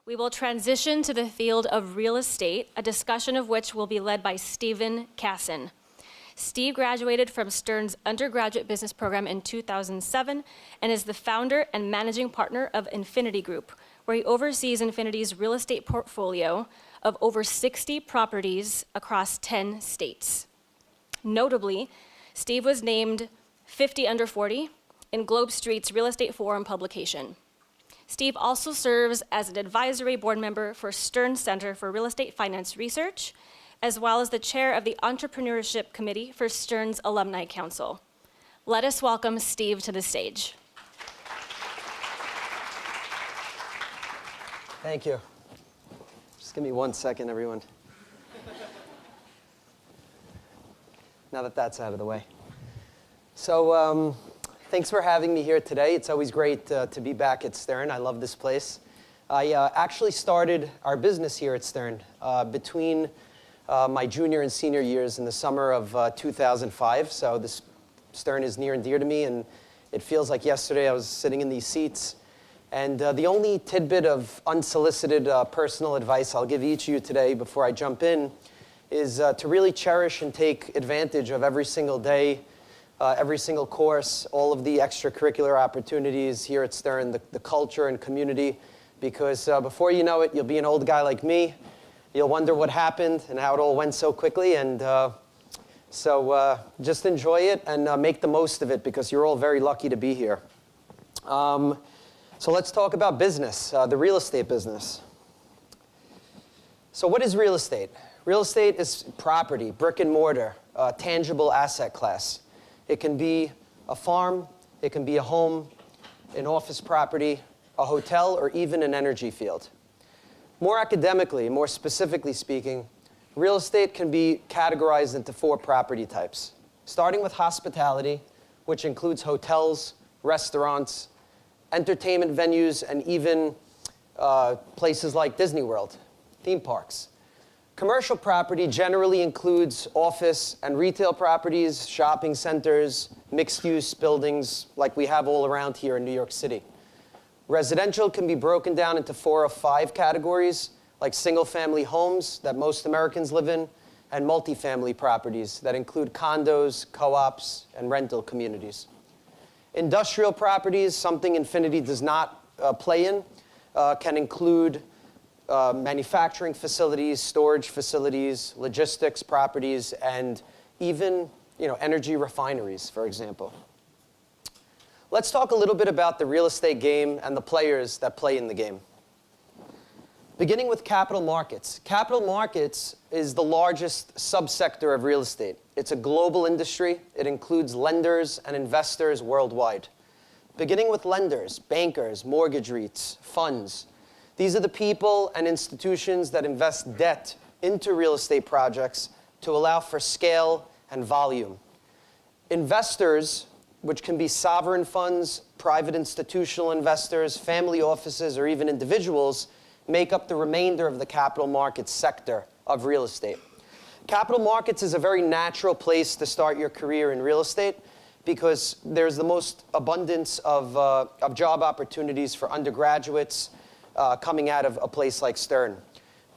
We will transition to the field of real estate, a discussion of which will be led by Stephen Kassin. Steve graduated from Stern's undergraduate business program in 2007 and is the founder and managing partner of Infinity Group, where he oversees Infinity's real estate portfolio of over 60 properties across 10 states. Notably, Steve was named 50 under 40 in Globe Street's Real Estate Forum publication. Steve also serves as an advisory board member for Stern Center for Real Estate Finance Research, as well as the chair of the Entrepreneurship Committee for Stern's Alumni Council. Let us welcome Steve to the stage. Thank you. Just give me 1 second, everyone. Now that that's out of the way. So thanks for having me here today. It's always great to be back at Stern. I love this place. I actually started our business here at Stern between my junior and senior years in the summer of 2005. So this Stern is near and dear to me, and it feels like yesterday I was sitting in these seats. And the only tidbit of unsolicited personal advice I'll give each of you today before I jump in is to really cherish and take advantage of every single day, every single course, all of the extracurricular opportunities here at Stern, the culture and community, because before you know it, you'll be an old guy like me. You'll wonder what happened and how it all went so quickly, and so just enjoy it and make the most of it, because you're all very lucky to be here. So let's talk about business, the real estate business. So what is real estate? Real estate is property, brick and mortar, tangible asset class. It can be a farm, it can be a home, an office property, a hotel, or even an energy field. More academically, more specifically speaking, real estate can be categorized into 4 property types, starting with hospitality, which includes hotels, restaurants, entertainment venues, and even places like Disney World, theme parks. Commercial property generally includes office and retail properties, shopping centers, mixed-use buildings like we have all around here in New York City. Residential can be broken down into 4 of 5 categories, like single-family homes that most Americans live in, and multifamily properties that include condos, co-ops, and rental communities. Industrial properties, something Infinity does not play in, can include manufacturing facilities, storage facilities, logistics properties, and even energy refineries, for example. Let's talk a little bit about the real estate game and the players that play in the game. Beginning with capital markets. Capital markets is the largest subsector of real estate. It's a global industry. It includes lenders and investors worldwide. Beginning with lenders, bankers, mortgage REITs, funds. These are the people and institutions that invest debt into real estate projects to allow for scale and volume. Investors, which can be sovereign funds, private institutional investors, family offices, or even individuals, make up the remainder of the capital markets sector of real estate. Capital markets is a very natural place to start your career in real estate because there's the most abundance of job opportunities for undergraduates coming out of a place like Stern.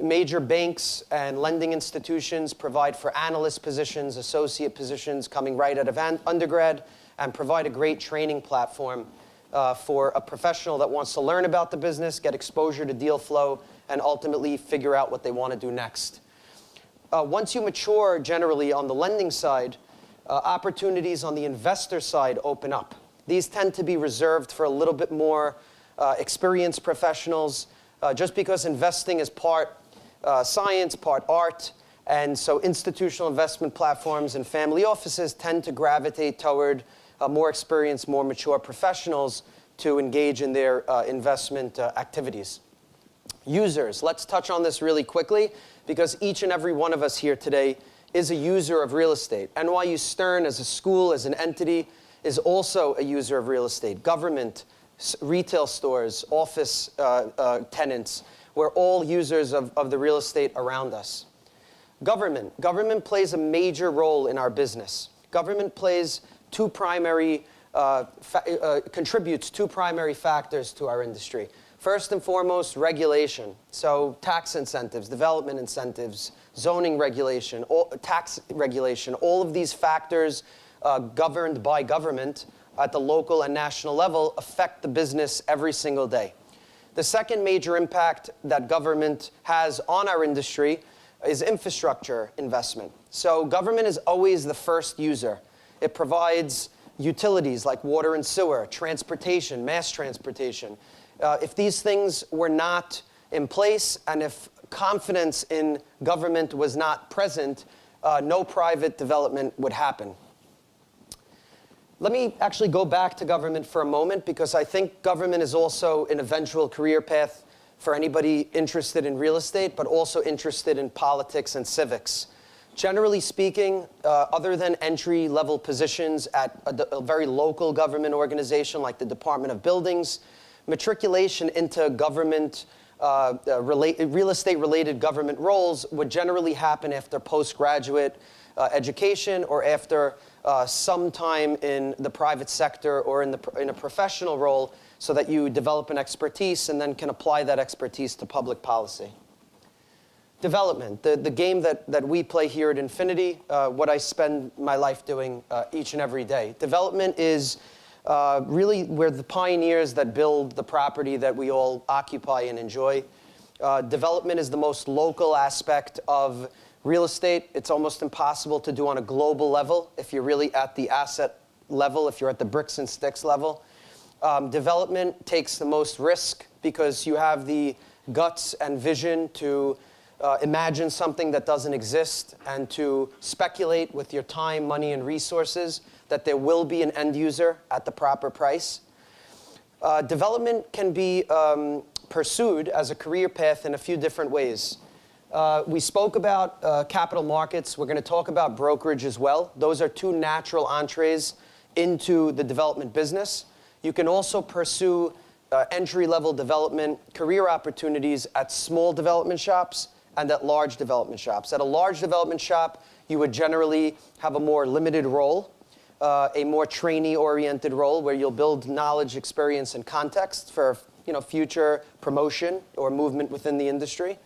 Major banks and lending institutions provide for analyst positions, associate positions coming right out of undergrad, and provide a great training platform for a professional that wants to learn about the business, get exposure to deal flow, and ultimately figure out what they want to do next. Once you mature, generally, on the lending side, opportunities on the investor side open up. These tend to be reserved for a little bit more experienced professionals, just because investing is part science, part art, and so institutional investment platforms and family offices tend to gravitate toward more experienced, more mature professionals to engage in their investment activities. Users, let's touch on this really quickly because each and every one of us here today is a user of real estate. NYU Stern as a school, as an entity, is also a user of real estate. Government, retail stores, office tenants, we're all users of the real estate around us. Government plays a major role in our business. Government plays contributes 2 primary factors to our industry. First and foremost, regulation. So tax incentives, development incentives, zoning regulation, tax regulation, all of these factors governed by government at the local and national level affect the business every single day. The second major impact that government has on our industry is infrastructure investment. So government is always the first user. It provides utilities like water and sewer, transportation, mass transportation. If these things were not in place and if confidence in government was not present, no private development would happen. Let me actually go back to government for a moment because I think government is also an eventual career path for anybody interested in real estate, but also interested in politics and civics. Generally speaking, other than entry-level positions at a very local government organization like the Department of Buildings, matriculation into government, real estate-related government roles would generally happen after postgraduate education or after some time in the private sector or in a professional role so that you develop an expertise and then can apply that expertise to public policy. Development, the game that we play here at Infinity, what I spend my life doing each and every day. Development is really we're the pioneers that build the property that we all occupy and enjoy. Development is the most local aspect of real estate. It's almost impossible to do on a global level if you're really at the asset level, if you're at the bricks and sticks level. Development takes the most risk because you have the guts and vision to imagine something that doesn't exist and to speculate with your time, money, and resources that there will be an end user at the proper price. Development can be pursued as a career path in a few different ways. We spoke about capital markets. We're going to talk about brokerage as well. Those are two natural entrees into the development business. You can also pursue entry-level development career opportunities at small development shops and at large development shops. At a large development shop, you would generally have a more limited role, a more trainee-oriented role where you'll build knowledge, experience, and context for future promotion or movement within the industry.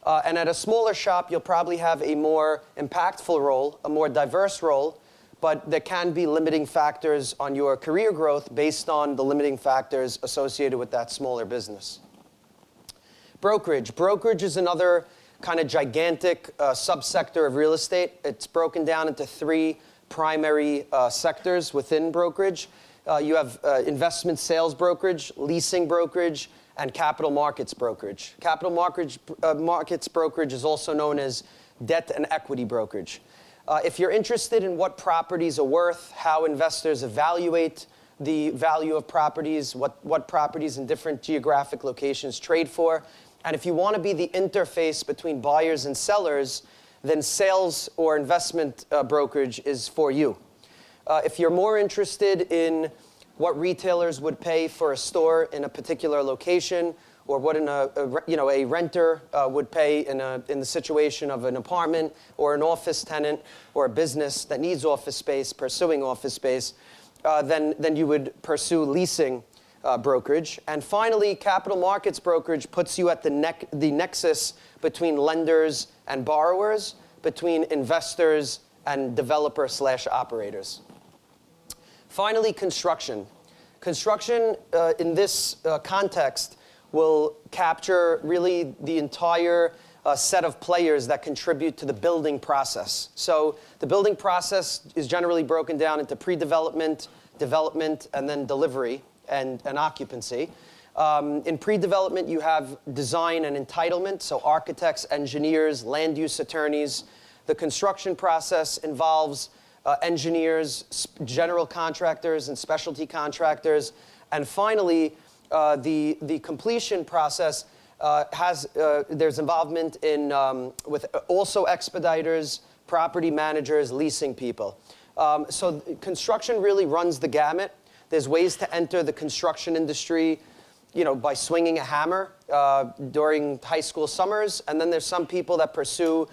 And at a smaller shop, you'll probably have a more impactful role, a more diverse role, but there can be limiting factors on your career growth based on the limiting factors associated with that smaller business. Brokerage. Brokerage is another kind of gigantic subsector of real estate. It's broken down into three primary sectors within brokerage. You have investment sales brokerage, leasing brokerage, and capital markets brokerage. Capital markets brokerage is also known as debt and equity brokerage. If you're interested in what properties are worth, how investors evaluate the value of properties, what properties in different geographic locations trade for, and if you want to be the interface between buyers and sellers, then sales or investment brokerage is for you. If you're more interested in what retailers would pay for a store in a particular location, or what a renter would pay in the situation of an apartment or an office tenant or a business that needs office space, pursuing office space, then you would pursue leasing brokerage. And finally, capital markets brokerage puts you at the nexus between lenders and borrowers, between investors and developer/operators. Finally, construction. Construction in this context will capture really the entire set of players that contribute to the building process. So the building process is generally broken down into pre-development, development, and then delivery and occupancy. In pre-development, you have design and entitlement, so architects, engineers, land use attorneys. The construction process involves engineers, general contractors, and specialty contractors. And finally, the completion process there's involvement in with also expediters, property managers, leasing people. So construction really runs the gamut. There's ways to enter the construction industry, by swinging a hammer during high school summers, and then there's some people that pursue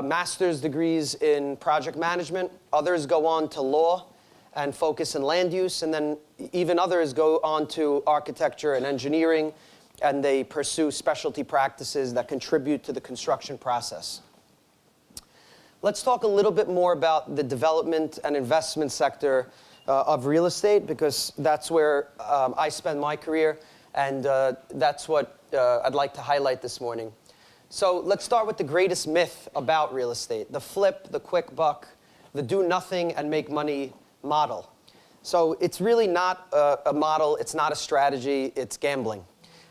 master's degrees in project management. Others go on to law and focus in land use, and then even others go on to architecture and engineering, and they pursue specialty practices that contribute to the construction process. Let's talk a little bit more about the development and investment sector of real estate, because that's where I spend my career, and that's what I'd like to highlight this morning. So let's start with the greatest myth about real estate: the flip, the quick buck, the do nothing and make money model. So it's really not a model, it's not a strategy, it's gambling.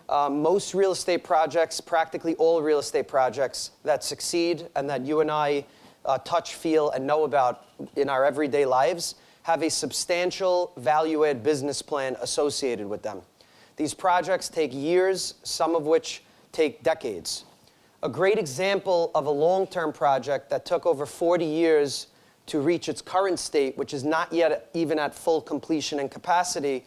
Most real estate projects, practically all real estate projects that succeed and that you and I touch, feel, and know about in our everyday lives have a substantial value-add business plan associated with them. These projects take years, some of which take decades. A great example of a long-term project that took over 40 years to reach its current state, which is not yet even at full completion and capacity,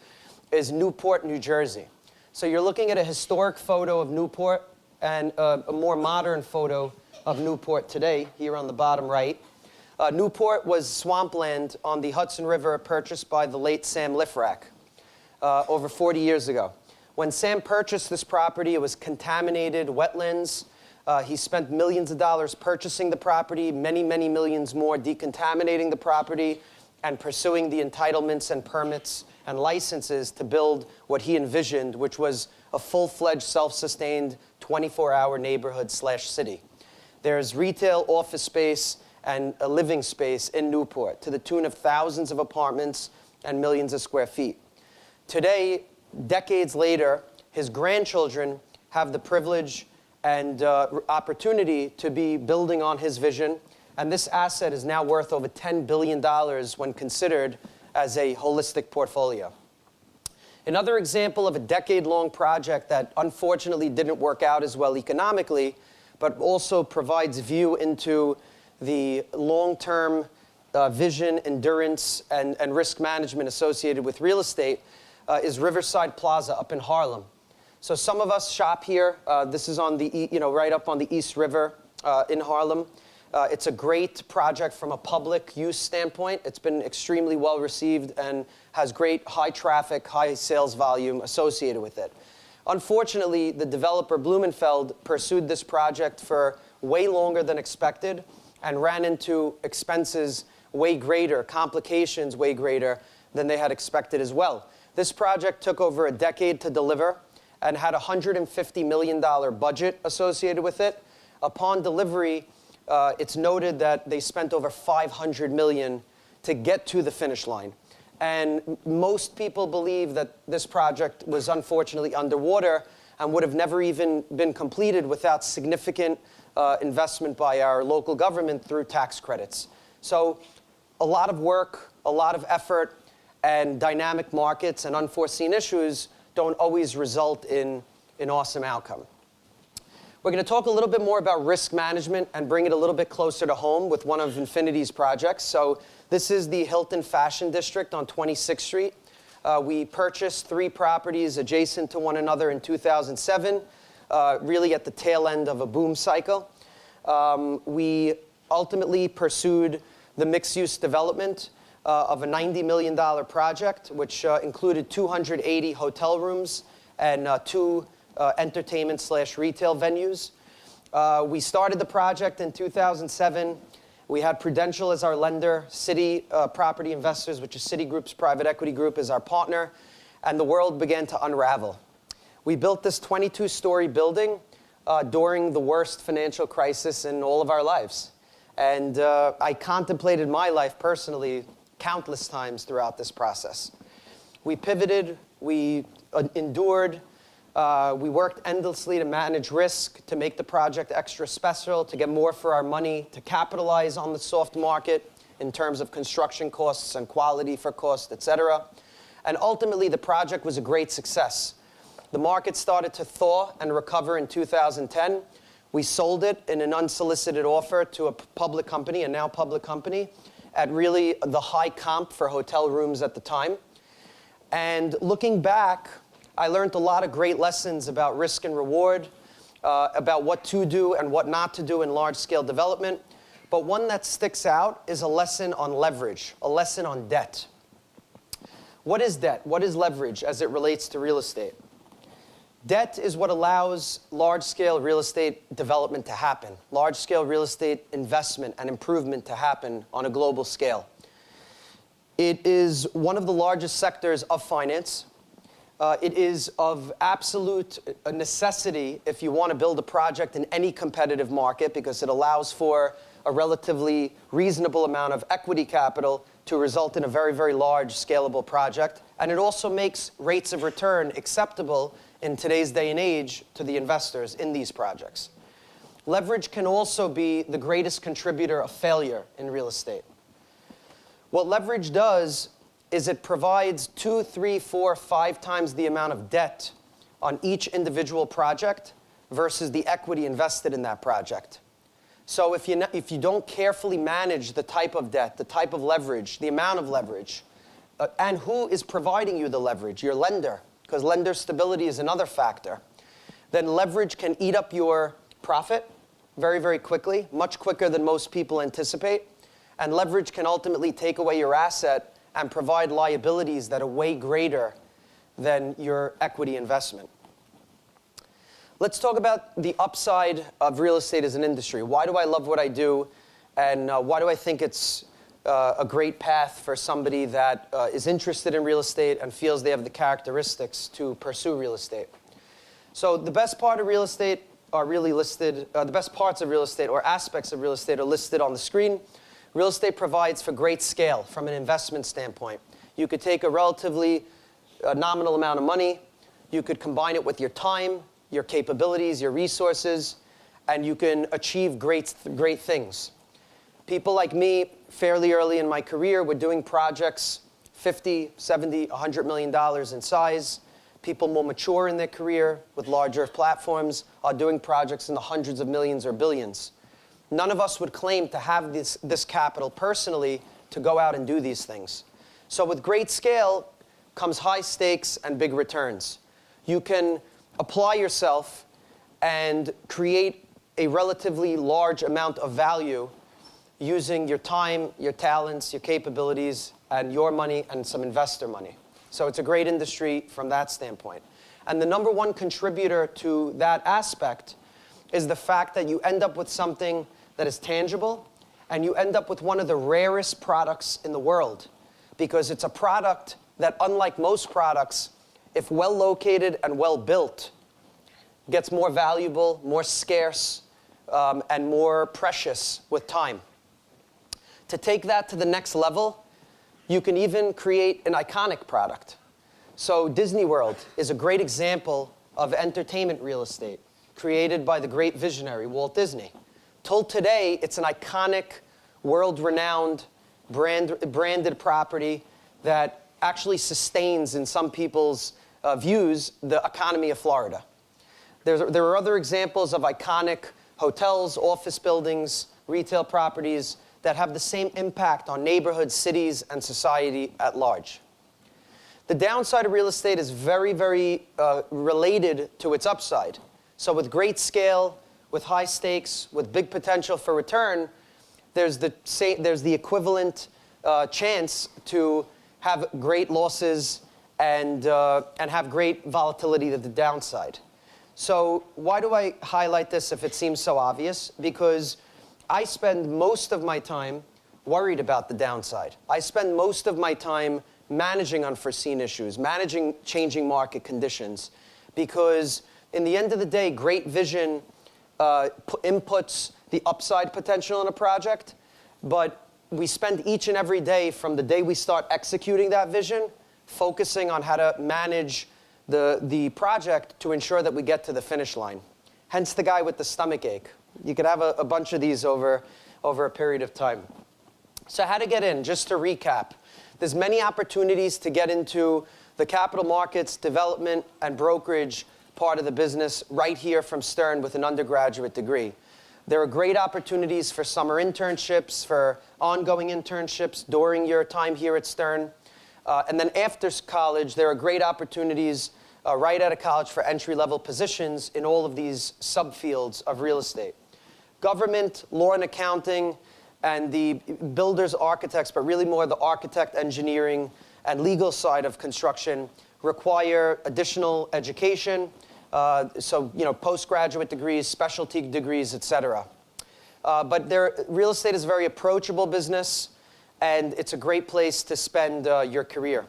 is Newport, New Jersey. So you're looking at a historic photo of Newport and a more modern photo of Newport today, here on the bottom right. Newport was swampland on the Hudson River, purchased by the late Sam Lifrak over 40 years ago. When Sam purchased this property, it was contaminated wetlands. He spent millions of dollars purchasing the property, many, many millions more decontaminating the property and pursuing the entitlements and permits and licenses to build what he envisioned, which was a full-fledged, self-sustained, 24-hour neighborhood/city. There's retail, office space, and a living space in Newport to the tune of thousands of apartments and millions of square feet. Today, decades later, his grandchildren have the privilege and opportunity to be building on his vision, and this asset is now worth over $10 billion when considered as a holistic portfolio. Another example of a decade-long project that unfortunately didn't work out as well economically, but also provides view into the long-term vision, endurance, and risk management associated with real estate is Riverside Plaza up in Harlem. So some of us shop here. This is on the, right up on the East River in Harlem. It's a great project from a public use standpoint. It's been extremely well received and has great high traffic, high sales volume associated with it. Unfortunately, the developer Blumenfeld pursued this project for way longer than expected and ran into expenses way greater, complications way greater than they had expected as well. This project took over a decade to deliver and had a $150 million budget associated with it. Upon delivery, it's noted that they spent over $500 million to get to the finish line. And most people believe that this project was unfortunately underwater and would have never even been completed without significant investment by our local government through tax credits. So a lot of work, a lot of effort, and dynamic markets and unforeseen issues don't always result in an awesome outcome. We're going to talk a little bit more about risk management and bring it a little bit closer to home with one of Infinity's projects. So this is the Hilton Fashion District on 26th Street. We purchased 3 properties adjacent to one another in 2007, really at the tail end of a boom cycle. We ultimately pursued the mixed-use development of a $90 million project, which included 280 hotel rooms and 2 entertainment/retail venues. We started the project in 2007. We had Prudential as our lender, Citi Property Investors, which is Citigroup's private equity group, as our partner, and the world began to unravel. We built this 22-story building during the worst financial crisis in all of our lives. And I contemplated my life personally countless times throughout this process. We pivoted, we endured, we worked endlessly to manage risk, to make the project extra special, to get more for our money, to capitalize on the soft market in terms of construction costs and quality for cost, et cetera. And ultimately, the project was a great success. The market started to thaw and recover in 2010. We sold it in an unsolicited offer to a public company, a now public company, at really the high comp for hotel rooms at the time. And looking back, I learned a lot of great lessons about risk and reward, about what to do and what not to do in large-scale development. But one that sticks out is a lesson on leverage, a lesson on debt. What is debt? What is leverage as it relates to real estate? Debt is what allows large-scale real estate development to happen, large-scale real estate investment and improvement to happen on a global scale. It is one of the largest sectors of finance. It is of absolute necessity if you want to build a project in any competitive market, because it allows for a relatively reasonable amount of equity capital to result in a very, very large scalable project. And it also makes rates of return acceptable in today's day and age to the investors in these projects. Leverage can also be the greatest contributor of failure in real estate. What leverage does is it provides 2, 3, 4, 5 times the amount of debt on each individual project versus the equity invested in that project. So if you don't carefully manage the type of debt, the type of leverage, the amount of leverage, and who is providing you the leverage, your lender, because lender stability is another factor, then leverage can eat up your profit very, very quickly, much quicker than most people anticipate. And leverage can ultimately take away your asset and provide liabilities that are way greater than your equity investment. Let's talk about the upside of real estate as an industry. Why do I love what I do, and why do I think it's a great path for somebody that is interested in real estate and feels they have the characteristics to pursue real estate? So the best part of real estate are really listed, the best parts of real estate or aspects of real estate are listed on the screen. Real estate provides for great scale from an investment standpoint. You could take a relatively nominal amount of money, you could combine it with your time, your capabilities, your resources, and you can achieve great things. People like me, fairly early in my career, were doing projects 50, 70, $100 million in size. People more mature in their career with larger platforms are doing projects in the hundreds of millions or billions. None of us would claim to have this capital personally to go out and do these things. So with great scale comes high stakes and big returns. You can apply yourself and create a relatively large amount of value using your time, your talents, your capabilities, and your money and some investor money. So it's a great industry from that standpoint. And the number one contributor to that aspect is the fact that you end up with something that is tangible, and you end up with one of the rarest products in the world, because it's a product that, unlike most products, if well located and well built, gets more valuable, more scarce, and more precious with time. To take that to the next level, you can even create an iconic product. So Disney World is a great example of entertainment real estate, created by the great visionary Walt Disney. Till today, it's an iconic, world-renowned, branded property that actually sustains, in some people's views, the economy of Florida. There are other examples of iconic hotels, office buildings, retail properties that have the same impact on neighborhoods, cities, and society at large. The downside of real estate is very, very related to its upside. So with great scale, with high stakes, with big potential for return, there's the equivalent chance to have great losses and have great volatility to the downside. So why do I highlight this if it seems so obvious? Because I spend most of my time worried about the downside. I spend most of my time managing unforeseen issues, managing changing market conditions, because in the end of the day, great vision inputs the upside potential in a project, but we spend each and every day from the day we start executing that vision focusing on how to manage the project to ensure that we get to the finish line. Hence the guy with the stomach ache. You could have a bunch of these over a period of time. So how to get in, just to recap. There's many opportunities to get into the capital markets, development, and brokerage part of the business right here from Stern with an undergraduate degree. There are great opportunities for summer internships, for ongoing internships during your time here at Stern. And then after college, there are great opportunities right out of college for entry-level positions in all of these subfields of real estate. Government, law and accounting, and the builders, architects, but really more the architect, engineering, and legal side of construction require additional education, So, postgraduate degrees, specialty degrees, etc. But real estate is a very approachable business, and it's a great place to spend your career.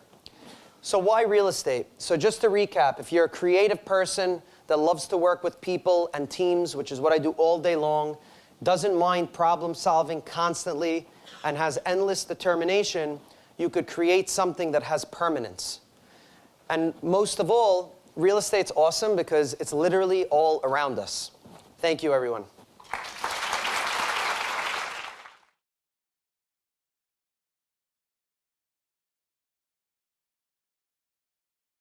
So why real estate? So just to recap, if you're a creative person that loves to work with people and teams, which is what I do all day long, doesn't mind problem solving constantly, and has endless determination, you could create something that has permanence. And most of all, real estate's awesome because it's literally all around us. Thank you, everyone.